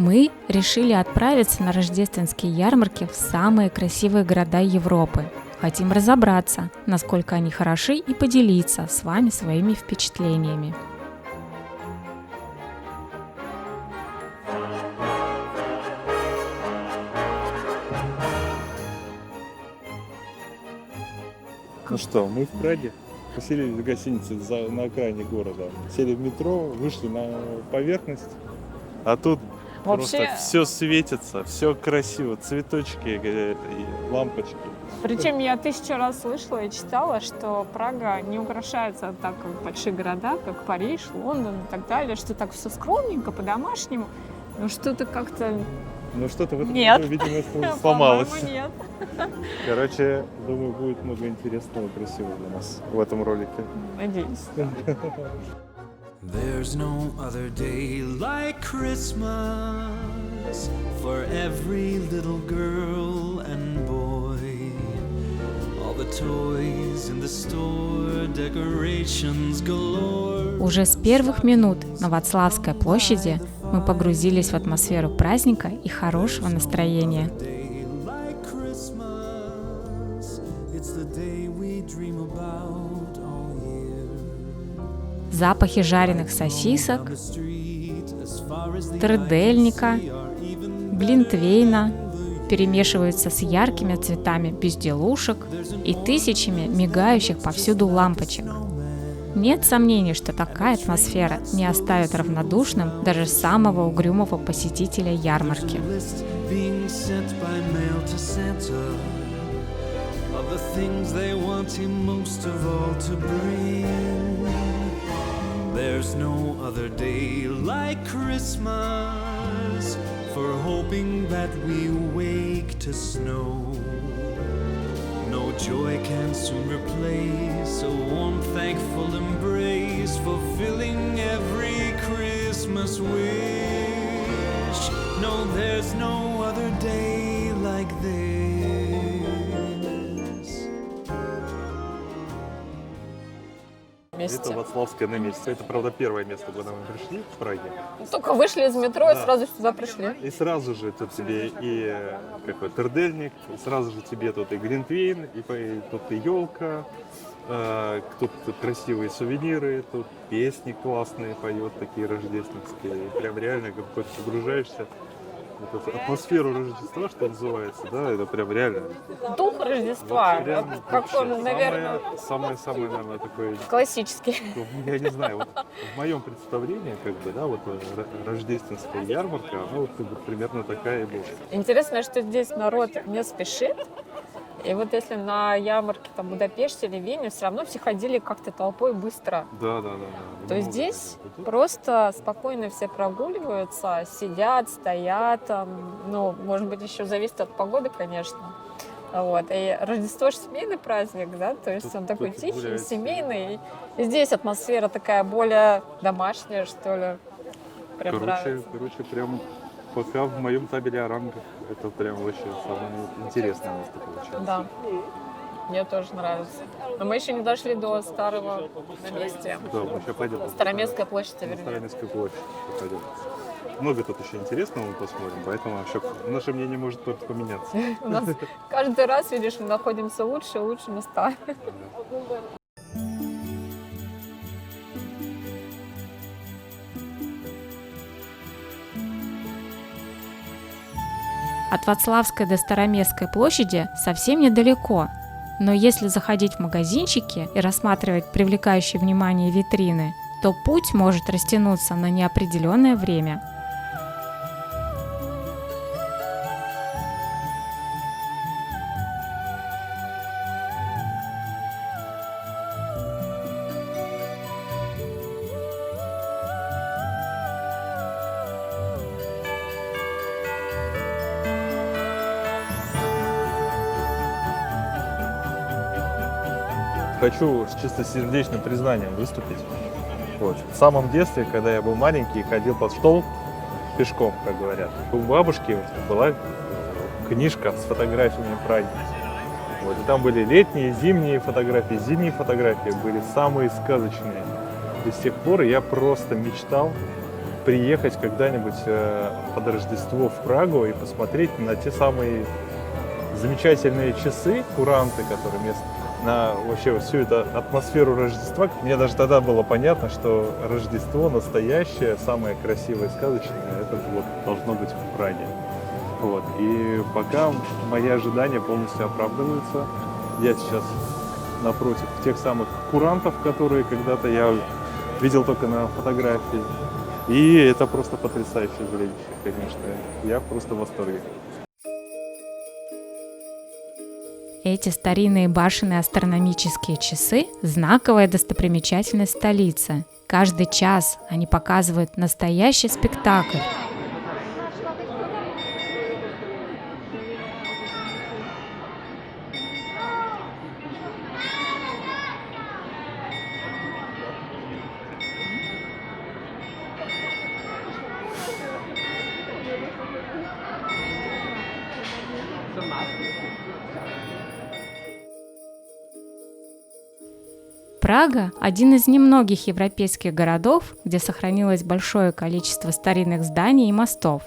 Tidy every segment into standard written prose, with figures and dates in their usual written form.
Мы решили отправиться на рождественские ярмарки в самые красивые города Европы. Хотим разобраться, насколько они хороши, и поделиться с вами своими впечатлениями. Ну что, мы в Праге. Поселились в гостинице на окраине города. Сели в метро, вышли на поверхность. А тут просто все светится, все красиво, цветочки, лампочки. Причем я 1000 раз слышала и читала, что Прага не украшается так, как большие города, как Париж, Лондон и так далее, что так все скромненько, по-домашнему, но что-то как-то... Ну что-то в этом Нет. году, видимо, сломалось. По-моему, нет. Короче, думаю, будет много интересного и красивого для нас в этом ролике. Надеюсь. There's no other day like Christmas for every little girl and boy. All the toys in the store, decorations galore. Уже с первых минут на Вацлавской площади мы погрузились в атмосферу праздника и хорошего настроения. Запахи жареных сосисок, трудельника, глинтвейна перемешиваются с яркими цветами безделушек и тысячами мигающих повсюду лампочек. Нет сомнений, что такая атмосфера не оставит равнодушным даже самого угрюмого посетителя ярмарки. There's no other day like Christmas for hoping that we wake to snow. No joy can soon replace a warm, thankful embrace, fulfilling every Christmas wish. No, there's no other day like this. Это Вацлавское на месте. Это, правда, первое место, куда мы пришли в Праге. Только вышли из метро и сразу сюда пришли. И сразу же тут тебе и какой трудельник, и сразу же тебе тут и глинтвейн, и тут и елка, тут красивые сувениры, тут песни классные поет, такие рождественские. И прям реально какой-то погружаешься в эту атмосферу Рождества, что называется, да, это прям реально. Дух Рождества, Вот прям как вообще он, наверное, самое, наверное, такое. классический. Я не знаю, вот в моем представлении, как бы, да, вот рождественская ярмарка, она вот как бы примерно такая и была. Интересно, что здесь народ не спешит. И вот если на ярмарке там, в Будапеште или Вене, все равно все ходили как-то толпой быстро. Да. То есть здесь просто спокойно все прогуливаются, сидят, стоят. Ну, может быть, еще зависит от погоды, конечно. Вот. И Рождество же семейный праздник, да, то есть он такой тихий, семейный. И здесь атмосфера такая более домашняя, что ли. Прям нравится. Короче, прям пока в моем табеле о рангах это прям вообще самое интересное место получается. Да, мне тоже нравится. Но мы еще не дошли до старого на месте. Да, мы еще пойдем. Староместская площадь, На вернее. Староместскую площадь пойдем. Много тут еще интересного мы посмотрим, поэтому вообще наше мнение может только поменяться. У нас каждый раз, видишь, мы находимся лучше и лучше места. От Вацлавской до Староместской площади совсем недалеко, но если заходить в магазинчики и рассматривать привлекающие внимание витрины, то путь может растянуться на неопределенное время. Хочу с чистосердечным признанием выступить. Вот. В самом детстве, когда я был маленький, ходил под стол пешком, как говорят. У бабушки была книжка с фотографиями Праги. Вот. И там были летние, зимние фотографии. Зимние фотографии были самые сказочные. И с тех пор я просто мечтал приехать когда-нибудь под Рождество в Прагу и посмотреть на те самые замечательные часы, куранты, которые на вообще всю эту атмосферу Рождества. Мне даже тогда было понятно, что Рождество настоящее, самое красивое, сказочное, это вот должно быть в Праге. Вот. И пока мои ожидания полностью оправдываются, я сейчас напротив тех самых курантов, которые когда-то я видел только на фотографии. И это просто потрясающее зрелище, конечно. Я просто в восторге. Эти старинные башенные астрономические часы – знаковая достопримечательность столицы. Каждый час они показывают настоящий спектакль. Прага – один из немногих европейских городов, где сохранилось большое количество старинных зданий и мостов.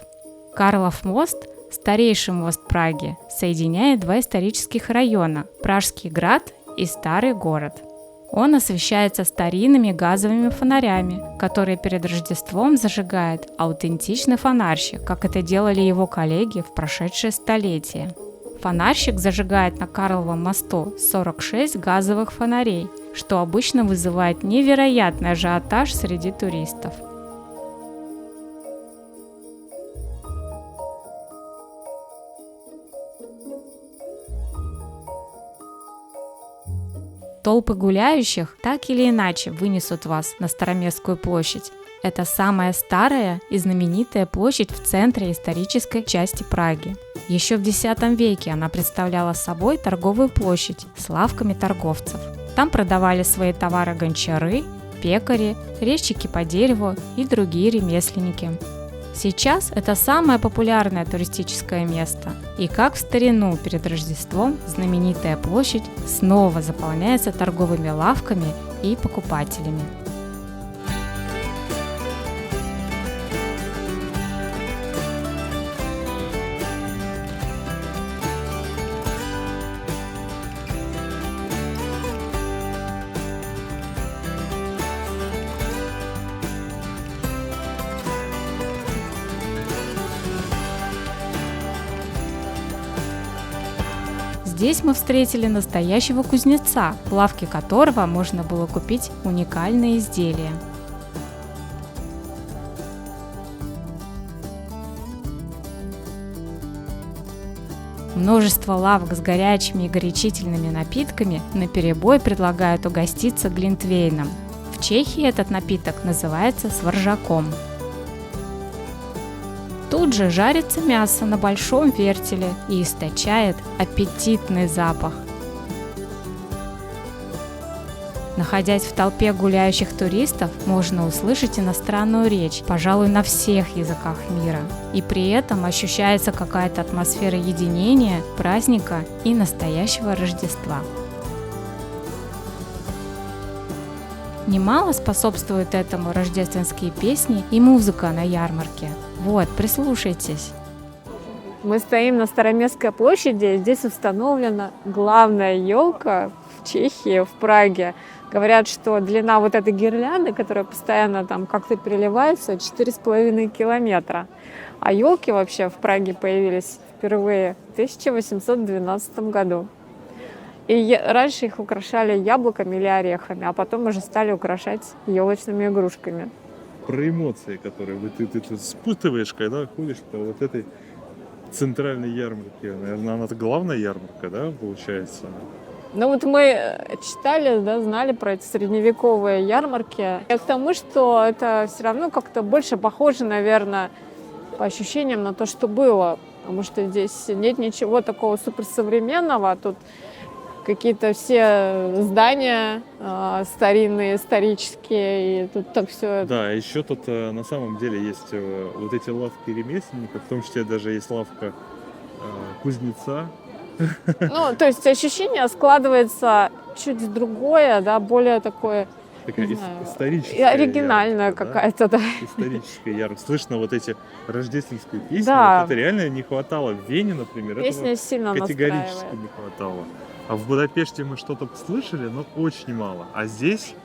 Карлов мост, старейший мост Праги, соединяет два исторических района – Пражский град и Старый город. Он освещается старинными газовыми фонарями, которые перед Рождеством зажигает аутентичный фонарщик, как это делали его коллеги в прошедшие столетия. Фонарщик зажигает на Карловом мосту 46 газовых фонарей, что обычно вызывает невероятный ажиотаж среди туристов. Толпы гуляющих так или иначе вынесут вас на Староместскую площадь. Это самая старая и знаменитая площадь в центре исторической части Праги. Еще в X веке она представляла собой торговую площадь с лавками торговцев. Там продавали свои товары гончары, пекари, резчики по дереву и другие ремесленники. Сейчас это самое популярное туристическое место. И как в старину перед Рождеством, знаменитая площадь снова заполняется торговыми лавками и покупателями. Здесь мы встретили настоящего кузнеца, в лавке которого можно было купить уникальные изделия. Множество лавок с горячими и горячительными напитками наперебой предлагают угоститься глинтвейном. В Чехии этот напиток называется сваржаком. Тут же жарится мясо на большом вертеле и источает аппетитный запах. Находясь в толпе гуляющих туристов, можно услышать иностранную речь, пожалуй, на всех языках мира. И при этом ощущается какая-то атмосфера единения, праздника и настоящего Рождества. Немало способствуют этому рождественские песни и музыка на ярмарке. Вот, прислушайтесь. Мы стоим на Староместской площади, здесь установлена главная елка в Чехии, в Праге. Говорят, что длина вот этой гирлянды, которая постоянно там как-то переливается, 4,5 километра. А елки вообще в Праге появились впервые в 1812 году. И раньше их украшали яблоками или орехами, а потом уже стали украшать елочными игрушками. Про эмоции, которые ты испытываешь, когда ходишь по вот этой центральной ярмарке. Наверное, она главная ярмарка, да, получается? Ну вот мы читали, да, знали про эти средневековые ярмарки. И к тому, что это все равно как-то больше похоже, наверное, по ощущениям на то, что было. Потому что здесь нет ничего такого суперсовременного. Тут какие-то все здания старинные, исторические, и тут так все. Да, еще тут на самом деле есть вот эти лавки ремесленников, в том числе даже есть лавка кузнеца. Ну, то есть ощущение складывается чуть другое, да, более такое Такая Не знаю, историческая и оригинальная ярмарка, да? какая-то, да. Историческая ярмарка. Слышно вот эти рождественские песни. Да. Вот это реально не хватало. В Вене, например, Песня этого сильно категорически настраивает. не хватало. А в Будапеште мы что-то слышали, но очень мало. А здесь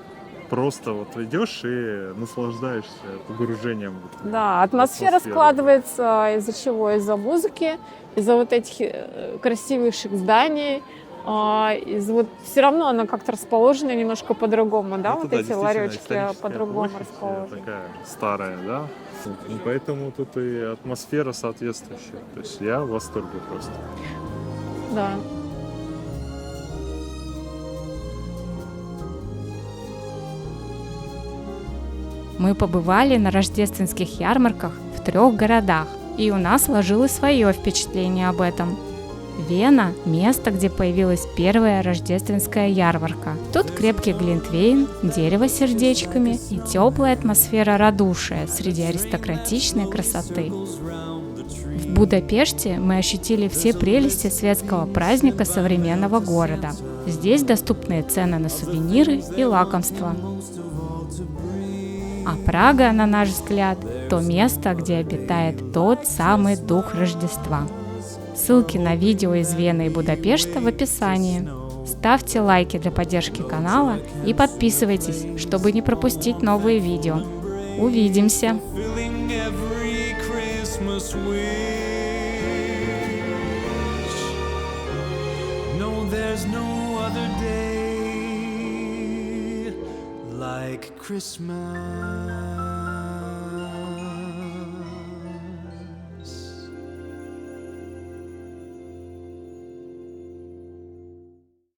просто вот идешь и наслаждаешься погружением. Да, атмосфера атмосферу. складывается из-за чего? Из-за музыки, из-за вот этих красивых зданий. Из вот все равно она как-то расположена немножко по-другому, да, Это, вот да, эти действительно, ларечки историческая по-другому площадь, расположены. такая старая, да. И поэтому тут и атмосфера соответствующая. То есть я в восторге просто. Да. Мы побывали на рождественских ярмарках в 3 городах, и у нас сложилось свое впечатление об этом. Вена – место, где появилась первая рождественская ярмарка. Тут крепкий глинтвейн, дерево с сердечками и теплая атмосфера радушия среди аристократичной красоты. В Будапеште мы ощутили все прелести светского праздника современного города. Здесь доступные цены на сувениры и лакомства. А Прага, на наш взгляд, то место, где обитает тот самый дух Рождества. Ссылки на видео из Вены и Будапешта в описании. Ставьте лайки для поддержки канала и подписывайтесь, чтобы не пропустить новые видео. Увидимся! Filling every Christmas wish. No, there's no other day like Christmas.